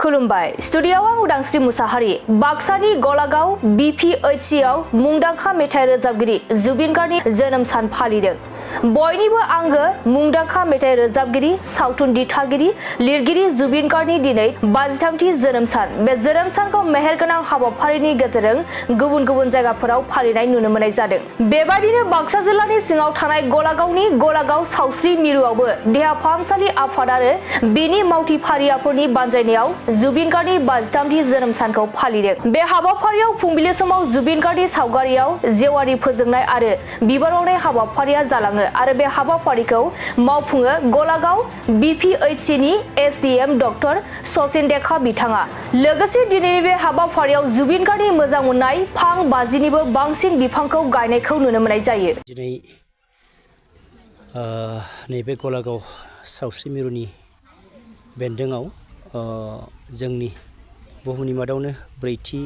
खुलुमबाय स्टुडियोआव आं उदांस्रि मुसाहारि बाक्सानि गलागाव BPHCआव मुंदांखा मेथाइ रोजाबगिरि जुबिन गार्गनि जोनोम सान फालिदों। बयनिबो आंगो मुंदांखा मेथाइ रोजाबगिरि सावथुन दिथागिरि लिरगिरि जुबिन गार्गनि दिनै 53थि जोनोम सान। बे जोनोम सानखौ मेहेरगोनां हाबाफारिनि गेजेरजों गुबुन गुबुन जायगाफोराव फालिनाय नुनो मोननाय जादों। बेबायदिनो बाक्सा जिल्लानि सिङाव थानाय गलागावनि गलागाव सावस्रि मिरुआवबो देहा फाहामसालि आफाद आरो बेनि मावथि फारियाफोरनि बानजायनायाव जुबिन गार्गनि 53थि जोनोम सानखौ फालिदों। बे हाबाफारियाव फुंबिलि समाव जुबिन गार्गनि सावगारियाव जेवारि फोजोंनाय आरो बिबार बावनाय हाबाफारिया जालाङो आरो बे हाबाफारिखौ मावफुङो गलागाव BPHCनि SDM डक्टर सचिन देखा बिथाङा। लोगोसे दिनैनि बे हाबाफारियाव जुबिन गार्गनि मोजां मोननाय फां 50निबो बांसिन बिफांखौ गायनायखौ नुनो मोननाय जायो। दिनै नैबे गलागाव सावस्रि मिरुनि बेन्दोङाव जोंनि बुहुमनि मादावनो ब्रैथि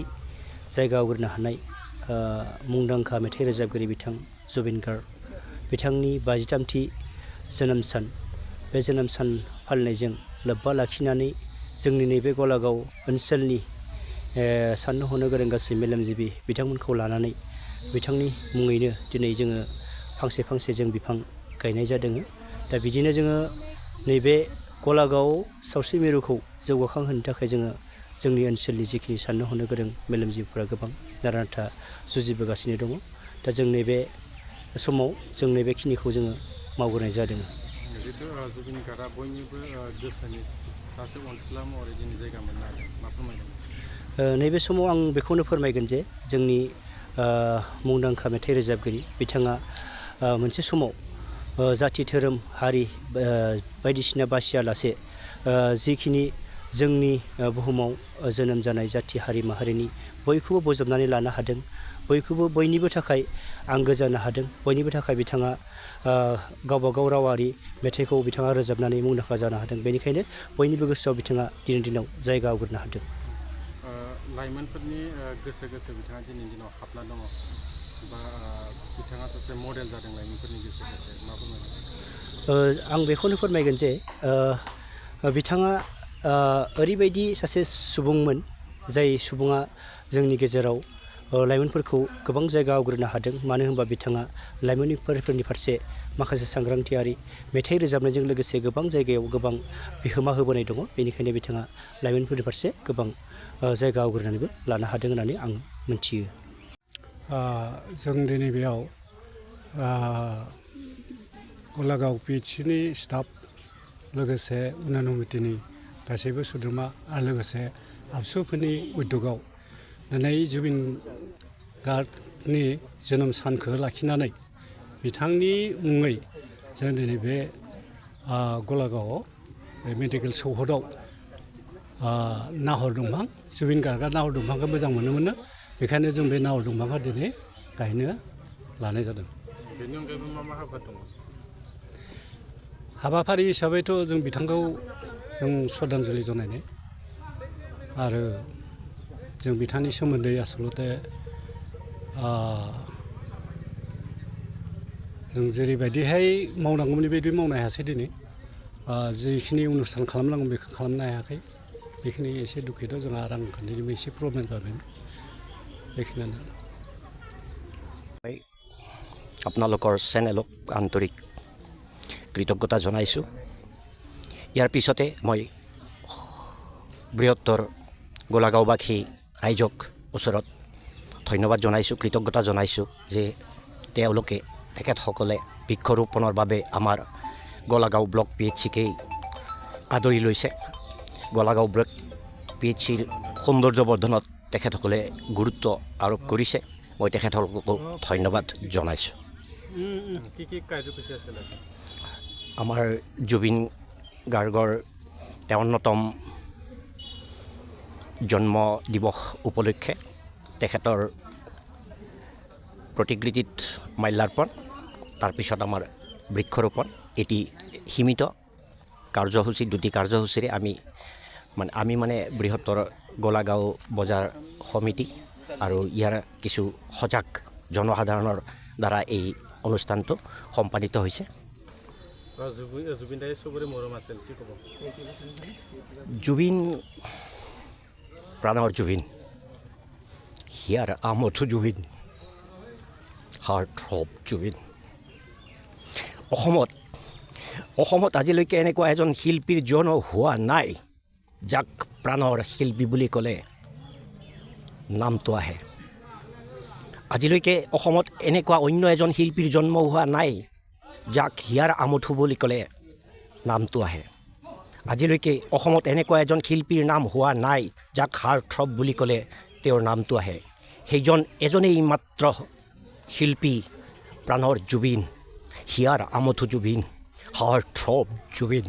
जायगा आवग्रिनो हानाय मुंदांखा मेथाइ रोजाबगिरि बिथां जुबिन गार्ग बिथांनि 53थि जोनोम सान बे जोनोम सान फालिनायजों लोब्बा लाखिनानै जोंनि नैबे गलागाव ओनसोलनि साननो हनो गोरों गासै मेलेमजिबि बिथांमोनखौ लानानै बिथांनि मुङैनो दिनै जोङो फांसे फांसे जों बिफां गायनाय जादों। दा बिदिनो जोङो नैबे गलागाव सावस्रि मिरुखौ जौगाखांहोनो थाखाय जोङो जोंनि ओनसोलनि जिखिनि साननो हनो गोरों मेलेमजिबिफोरा गोबां नारा नाथा जुजिबोगासिनो दङ। दा जों नैबे समाव जों नैबेखिनिखौ जोङो मावबोनाय जादों। जिहेतु जुबिन गार्गआ बयनिबो गोसोनि सासे अनसुला महरै दिनै जायगा मोननो हादों मा फोरमायगोन? नैबे समाव आं बेखौनो फोरमायगोन जे जोंनि मुंदांखा मेथाइ रोजाबगिरि बिथाङा मोनसे समाव जाथि धोरोम हारि बायदिसिना बासियालासे जिखिनि जोंनि बुहुमाव जोनोम जानाय जाथि हारि माहारिनि बयखौबो बोजबनानै लानो हादों, बयखौबो बयनिबो थाखाय आंगो जानो हादों, बयनिबो थाखाय बिथाङा गावबागाव रावारि मेथाइखौ बिथाङा रोजाबनानै मुंदांखा जानो हादों। बेनिखायनो बयनिबो गोसोआव बिथाङा दिनै दिनाव जायगा आवग्रिनो हादों। लाइमोनफोरनि गोसो बिथाङा दिनैनि दिनाव हाबना दङ बा बिथाङा सासे मडेल जादों लाइमोनफोरनि गोसो मा फोरमायगोन? आं बेखौनो फोरमायगोन जे बिथाङा ओरैबायदि सासे सुबुंमोन जाय सुबुङा जोंनि गेजेराव लाइमोनफोरखौ गोबां जायगा आवग्रिनो हादों। मानो होनबा बिथाङा लाइमोनफोरनि फारसे माखासे सांग्रांथियारि मेथाइ रोजाबनायजों लोगोसे गोबां जायगायाव गोबां बिहोमा होबोनाय दङ। बेनिखायनो बिथाङा लाइमोनफोरनि फारसे गोबां जायगा आवग्रिनानैबो लानो हादों होननानै आं मिथियो। जों दिनै बेयाव गलागाव PHCनि स्टाफ लोगोसे उनानमितिनि गासैबो सोद्रोमा आरो लोगोसे आबसुफोरनि उद्यगआव दिनै जुबिन गार्गनि जोनोम सानखौ लाखिनानै बिथांनि मुङै जों दिनै बे गलागावआव मेडिकेल चौहदआव नाहर दंफां जुबिन गार्गआ नाहर दंफांखौ मोजां मोनोमोन, बेखायनो जों बे नाहर दंफांखौ दिनै गायनो लानाय जादों। बेनि अनगायैबो मा हाबा दङ? हाबाफारि हिसाबैथ' जों बिथांखौ जों श्रद्धान्जलि जनायनाय आरो जों बिथांनि सोमोन्दै आसलते जों जेरैबायदिहाय मावनांगौमोन बेबायदि मावनो हायासै दिनै। जिखिनि अनुस्थान खालामनांगौ बेखौ खालामनो हायाखै, बेखिनि एसे दुखित। जोंहा रांखान्थिनिबो एसे प्रब्लेम जादों, बेखिनियानो। আপোনালোকৰ চেনেলক আন্তৰিক কৃতজ্ঞতা জনাইছোঁ। ইয়াৰ পিছতে মই বৃহত্তৰ গোলাগাঁওবাসী ৰাইজক ওচৰত ধন্যবাদ জনাইছোঁ, কৃতজ্ঞতা জনাইছোঁ যে তেওঁলোকে তেখেতসকলে বৃক্ষৰোপণৰ বাবে আমাৰ গোলাগাঁও ব্লক PHCকেই আদৰি লৈছে। গোলাগাঁও ব্লক PHCৰ সৌন্দৰ্য বৰ্ধনত তেখেতসকলে গুৰুত্ব আৰোপ কৰিছে। মই তেখেতসকলকো ধন্যবাদ জনাইছোঁ। কি কাৰ্যসূচী আছিলে? আমাৰ জুবিন গাৰ্গৰ 53তম জন্ম দিৱস উপলক্ষে তেখেতৰ প্ৰতিকৃতিত মাল্যাৰ্পণ, তাৰপিছত আমাৰ বৃক্ষৰোপণ, এটি সীমিত কাৰ্যসূচী, দুটি কাৰ্যসূচীৰে আমি বৃহত্তৰ গোলাগাঁও বজাৰ সমিতি আৰু ইয়াৰ কিছু সজাগ জনসাধাৰণৰ দ্বাৰা এই অনুষ্ঠানটো সম্পাদিত হৈছে। জুবিন দাই চবৰে মৰম আছিল, কি ক'ব? জুবিন প্ৰাণৰ জুবিন হিয়াৰ আমঠু জুবিন হাৰ্ট থ্ৰব জুবিন অসমত আজিলৈকে এনেকুৱা এজন শিল্পীৰ জন্ম হোৱা নাই যাক প্ৰাণৰ শিল্পী বুলি ক'লে নামটো আহে আজিলৈকে অসমত এনেকুৱা অন্য এজন শিল্পীৰ জন্ম হোৱা নাই যাক হিয়াৰ আমঠু বুলি ক'লে নামটো আহে আজিলৈকে অসমত এনেকুৱা এজন শিল্পীৰ নাম হোৱা নাই যাক হাৰ্ট থ্ৰব বুলি ক'লে তেওঁৰ নামটো আহে সেইজন এজনেই মাত্ৰ শিল্পী প্ৰাণৰ জুবিন হিয়াৰ আমঠু জুবিন হাৰ্ট থ্ৰব জুবিন